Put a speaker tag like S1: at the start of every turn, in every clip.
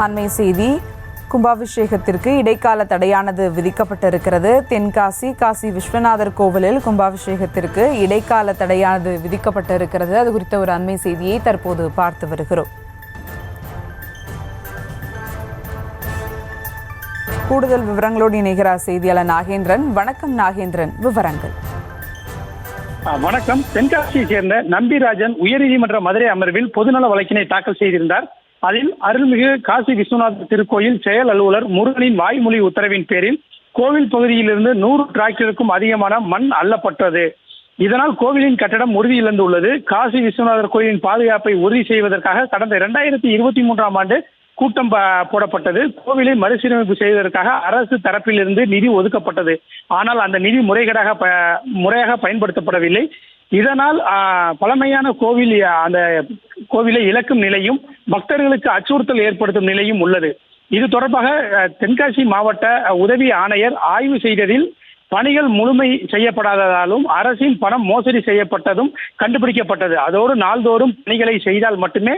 S1: அண்மை செய்தி. கும்பாபிஷேகத்திற்கு இடைக்கால தடையானது விதிக்கப்பட்டிருக்கிறது. தென்காசி காசி விஸ்வநாதர் கோவிலில் கும்பாபிஷேகத்திற்கு இடைக்கால தடையானது விதிக்கப்பட்டிருக்கிறது. அது குறித்த ஒரு அண்மை செய்தியை தற்போது பார்த்து வருகிறோம். கூடுதல் விவரங்களோடு இணைகிறார் செய்தியாளர் நாகேந்திரன். வணக்கம் நாகேந்திரன், விவரங்கள்.
S2: வணக்கம். தென்காசியை சேர்ந்த நம்பிராஜன் உயர்நீதிமன்ற மதுரை அமர்வில் பொதுநல வழக்கினை தாக்கல் செய்திருந்தார். அதில் அருள்மிகு காசி விஸ்வநாதர் திருக்கோயில் செயல் அலுவலர் முருகனின் வாய்மொழி உத்தரவின் பேரில் கோவில் பகுதியிலிருந்து 100 டிராக்டருக்கும் அதிகமான மண் அள்ளப்பட்டது. இதனால் கோவிலின் கட்டடம் உறுதியிழந்துள்ளது. காசி விஸ்வநாதர் கோயிலின் பாதுகாப்பை உறுதி செய்வதற்காக கடந்த 2023ஆம் ஆண்டு கூட்டம் போடப்பட்டது. கோவிலை மறுசீரமைப்பு செய்வதற்காக அரசு தரப்பிலிருந்து நிதி ஒதுக்கப்பட்டது. ஆனால் அந்த நிதி முறையாக பயன்படுத்தப்படவில்லை. இதனால் பழமையான கோவில் அந்த கோவிலை இழக்கும் நிலையும் பக்தர்களுக்கு அச்சுறுத்தல் ஏற்படுத்தும் நிலையும் உள்ளது. இது தொடர்பாக தென்காசி மாவட்ட உதவி ஆணையர் ஆய்வு செய்ததில் பணிகள் முழுமை செய்யப்படாததாலும் அரசின் பணம் மோசடி செய்யப்பட்டதும் கண்டுபிடிக்கப்பட்டது. அதோடு நாள்தோறும் பணிகளை செய்தால் மட்டுமே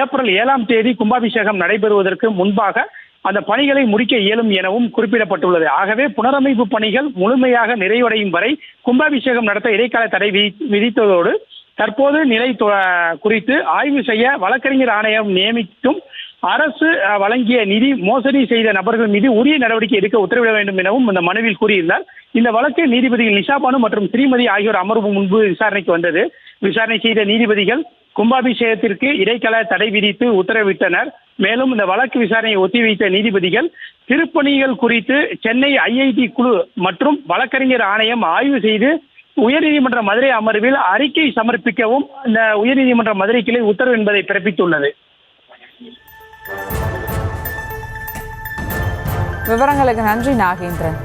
S2: ஏப்ரல் 7ஆம் தேதி கும்பாபிஷேகம் நடைபெறுவதற்கு முன்பாக அந்த பணிகளை முடிக்க இயலும் எனவும் குறிப்பிடப்பட்டுள்ளது. ஆகவே புனரமைப்பு பணிகள் முழுமையாக நிறைவடையும் வரை கும்பாபிஷேகம் நடத்த இடைக்கால தடை விதித்ததோடு தற்போது நிலை குறித்து ஆய்வு செய்ய வழக்கறிஞர் ஆணையம் நியமித்தும் அரசு வழங்கிய நிதி மோசடி செய்த நபர்கள் மீது உரிய நடவடிக்கை எடுக்க உத்தரவிட வேண்டும் எனவும் இந்த மனுவில் கூறியிருந்தார். இந்த வழக்கு நீதிபதிகள் நிஷாபானு மற்றும் ஸ்ரீமதி ஆகியோர் அமர்வு முன்பு விசாரணைக்கு வந்தது. விசாரணை செய்த நீதிபதிகள் கும்பாபிஷேகத்திற்கு இடைக்கால தடை விதித்து உத்தரவிட்டனர். மேலும் இந்த வழக்கு விசாரணையை ஒத்திவைத்த நீதிபதிகள் திருப்பணிகள் குறித்து சென்னை IIT குழு மற்றும் வழக்கறிஞர் ஆணையம் ஆய்வு செய்து உயர்நீதிமன்ற மதுரை அமர்வில் அறிக்கை சமர்ப்பிக்கவும் இந்த உயர்நீதிமன்ற மதுரை கிளை உத்தரவு என்பதை பிறப்பித்துள்ளது.
S1: விவரங்களுக்கு நன்றி நாகேந்திரன்.